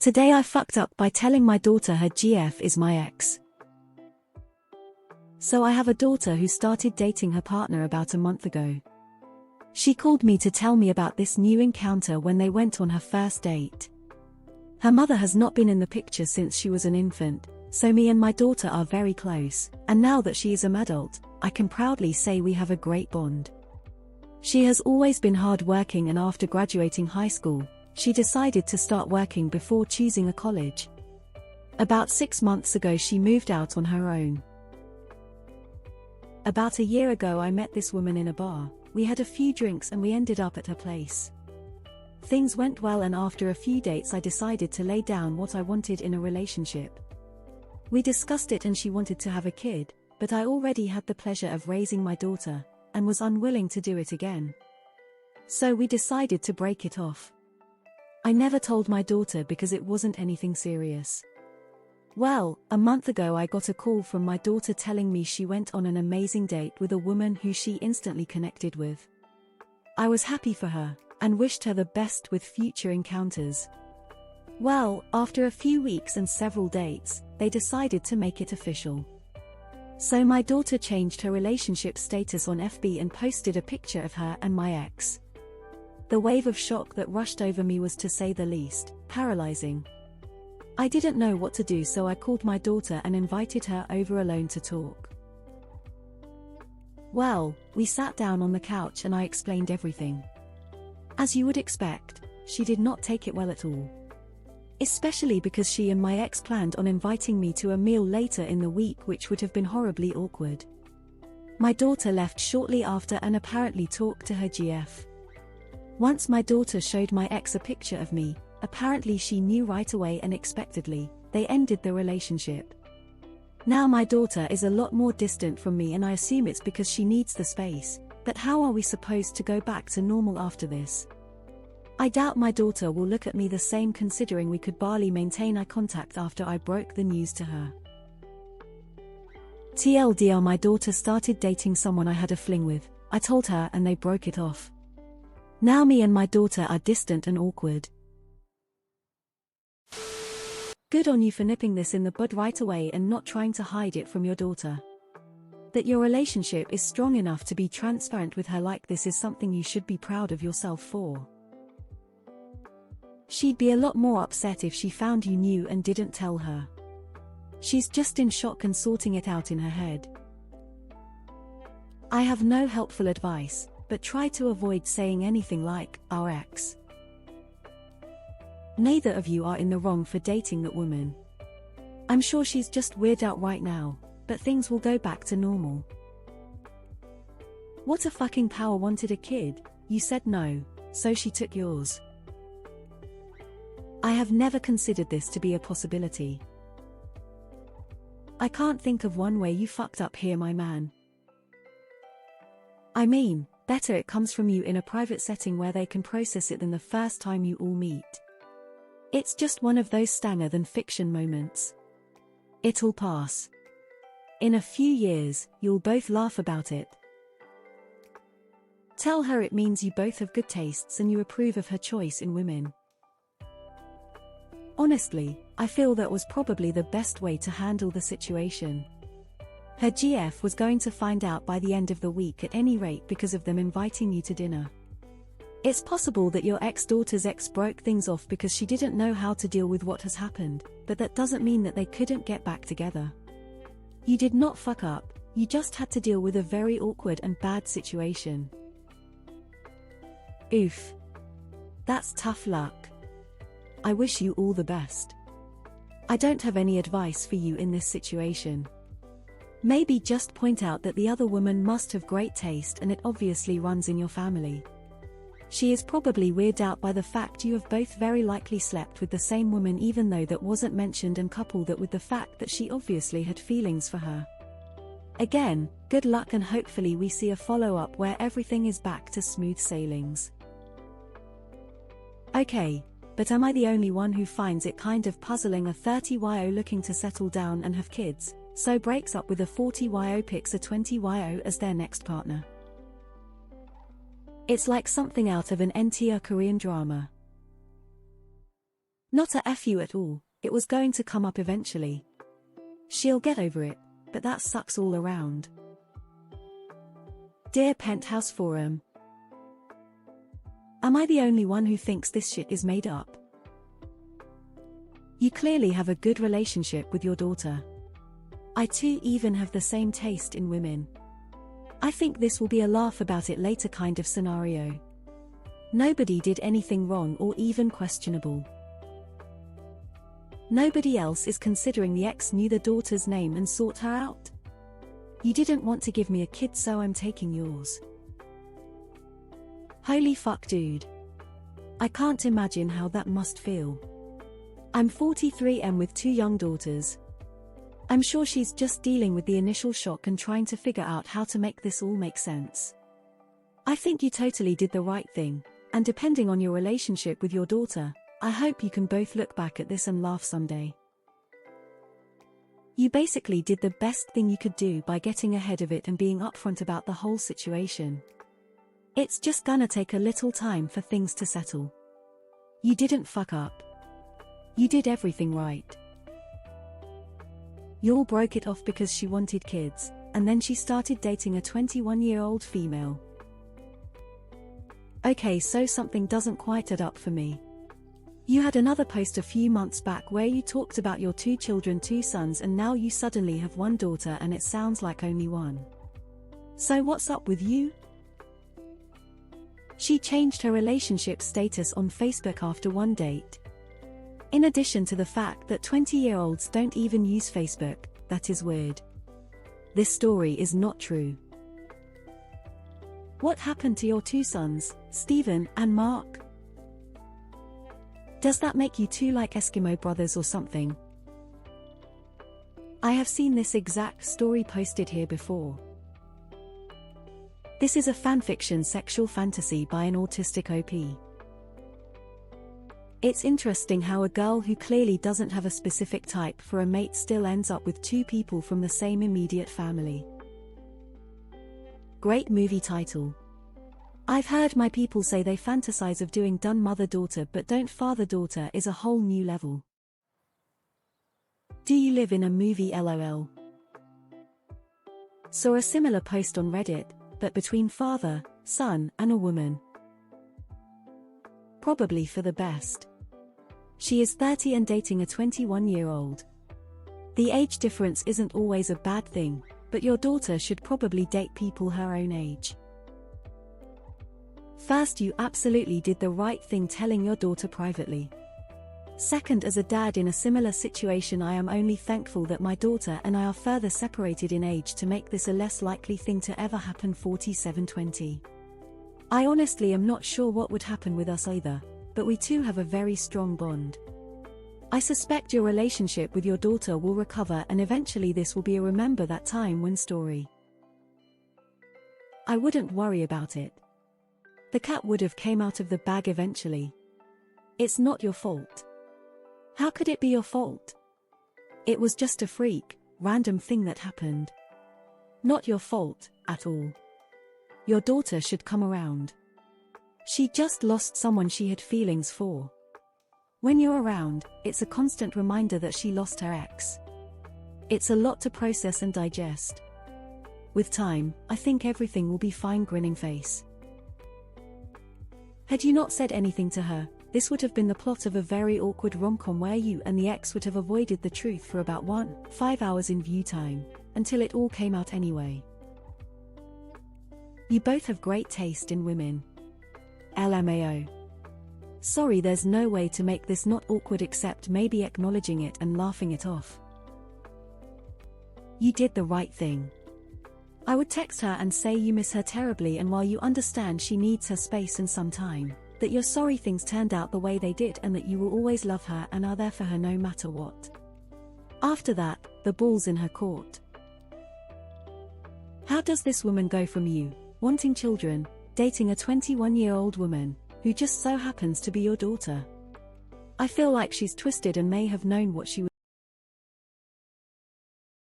Today I fucked up by telling my daughter her GF is my ex. So I have a daughter who started dating her partner about a month ago. She called me to tell me about this new encounter when they went on her first date. Her mother has not been in the picture since she was an infant, so me and my daughter are very close, and now that she is an adult, I can proudly say we have a great bond. She has always been hard-working, and after graduating high school, she decided to start working before choosing a college. About 6 months ago she moved out on her own. About a year ago I met this woman in a bar. We had a few drinks and we ended up at her place. Things went well, and after a few dates I decided to lay down what I wanted in a relationship. We discussed it and she wanted to have a kid, but I already had the pleasure of raising my daughter, and was unwilling to do it again. So we decided to break it off. I never told my daughter because it wasn't anything serious. Well, a month ago I got a call from my daughter telling me she went on an amazing date with a woman who she instantly connected with. I was happy for her, and wished her the best with future encounters. Well, after a few weeks and several dates, they decided to make it official. So my daughter changed her relationship status on FB and posted a picture of her and my ex. The wave of shock that rushed over me was, to say the least, paralyzing. I didn't know what to do, so I called my daughter and invited her over alone to talk. Well, we sat down on the couch and I explained everything. As you would expect, she did not take it well at all. Especially because she and my ex planned on inviting me to a meal later in the week, which would have been horribly awkward. My daughter left shortly after and apparently talked to her GF. Once my daughter showed my ex a picture of me, apparently she knew right away, and expectedly, they ended the relationship. Now my daughter is a lot more distant from me and I assume it's because she needs the space, but how are we supposed to go back to normal after this? I doubt my daughter will look at me the same, considering we could barely maintain eye contact after I broke the news to her. TLDR, my daughter started dating someone I had a fling with. I told her and they broke it off. Now me and my daughter are distant and awkward. Good on you for nipping this in the bud right away and not trying to hide it from your daughter. That your relationship is strong enough to be transparent with her like this is something you should be proud of yourself for. She'd be a lot more upset if she found you knew and didn't tell her. She's just in shock and sorting it out in her head. I have no helpful advice, but try to avoid saying anything like, our ex. Neither of you are in the wrong for dating that woman. I'm sure she's just weirded out right now, but things will go back to normal. What a fucking power. Wanted a kid, you said no, so she took yours. I have never considered this to be a possibility. I can't think of one way you fucked up here, my man. I mean, better it comes from you in a private setting where they can process it than the first time you all meet. It's just one of those stanger than fiction moments. It'll pass. In a few years, you'll both laugh about it. Tell her it means you both have good tastes and you approve of her choice in women. Honestly, I feel that was probably the best way to handle the situation. Her GF was going to find out by the end of the week at any rate because of them inviting you to dinner. It's possible that your ex-daughter's ex broke things off because she didn't know how to deal with what has happened, but that doesn't mean that they couldn't get back together. You did not fuck up, you just had to deal with a very awkward and bad situation. Oof. That's tough luck. I wish you all the best. I don't have any advice for you in this situation. Maybe just point out that the other woman must have great taste and it obviously runs in your family. She is probably weirded out by the fact you have both very likely slept with the same woman, even though that wasn't mentioned, and couple that with the fact that she obviously had feelings for her. Again, good luck and hopefully we see a follow-up where everything is back to smooth sailings. Okay, but am I the only one who finds it kind of puzzling? A 30-YO looking to settle down and have kids, so breaks up with a 40-YO, picks a 20-YO as their next partner. It's like something out of an entire Korean drama. Not a F you at all, it was going to come up eventually. She'll get over it, but that sucks all around. Dear Penthouse Forum. Am I the only one who thinks this shit is made up? You clearly have a good relationship with your daughter. I too even have the same taste in women. I think this will be a laugh about it later kind of scenario. Nobody did anything wrong or even questionable. Nobody else is considering the ex knew the daughter's name and sought her out. You didn't want to give me a kid, so I'm taking yours. Holy fuck, dude. I can't imagine how that must feel. I'm 43 and with 2 young daughters. I'm sure she's just dealing with the initial shock and trying to figure out how to make this all make sense. I think you totally did the right thing, and depending on your relationship with your daughter, I hope you can both look back at this and laugh someday. You basically did the best thing you could do by getting ahead of it and being upfront about the whole situation. It's just gonna take a little time for things to settle. You didn't fuck up. You did everything right. You all broke it off because she wanted kids, and then she started dating a 21-year-old female. Okay, so something doesn't quite add up for me. You had another post a few months back where you talked about your 2 children, 2 sons, and now you suddenly have 1 daughter and it sounds like only 1. So what's up with you? She changed her relationship status on Facebook after 1 date. In addition to the fact that 20-year-olds don't even use Facebook, that is weird. This story is not true. What happened to your 2 sons, Stephen and Mark? Does that make you 2 like Eskimo brothers or something? I have seen this exact story posted here before. This is a fanfiction sexual fantasy by an autistic OP. It's interesting how a girl who clearly doesn't have a specific type for a mate still ends up with 2 people from the same immediate family. Great movie title. I've heard my people say they fantasize of doing done mother-daughter, but don't father-daughter is a whole new level. Do you live in a movie LOL? Saw a similar post on Reddit, but between father, son, and a woman. Probably for the best. She is 30 and dating a 21-year-old. The age difference isn't always a bad thing, but your daughter should probably date people her own age. First, you absolutely did the right thing telling your daughter privately. Second, as a dad in a similar situation, I am only thankful that my daughter and I are further separated in age to make this a less likely thing to ever happen. 4720. I honestly am not sure what would happen with us either, but we too have a very strong bond. I suspect your relationship with your daughter will recover and eventually this will be a remember that time when story. I wouldn't worry about it. The cat would have came out of the bag eventually. It's not your fault. How could it be your fault? It was just a freak, random thing that happened. Not your fault, at all. Your daughter should come around. She just lost someone she had feelings for. When you're around, it's a constant reminder that she lost her ex. It's a lot to process and digest. With time, I think everything will be fine. Grinning face. Had you not said anything to her, this would have been the plot of a very awkward rom-com where you and the ex would have avoided the truth for about 5 hours in view time, until it all came out anyway. You both have great taste in women. LMAO. Sorry, there's no way to make this not awkward except maybe acknowledging it and laughing it off. You did the right thing. I would text her and say you miss her terribly, and while you understand she needs her space and some time, that you're sorry things turned out the way they did and that you will always love her and are there for her no matter what. After that, the ball's in her court. How does this woman go from you, wanting children, dating a 21-year-old woman, who just so happens to be your daughter? I feel like she's twisted and may have known what she was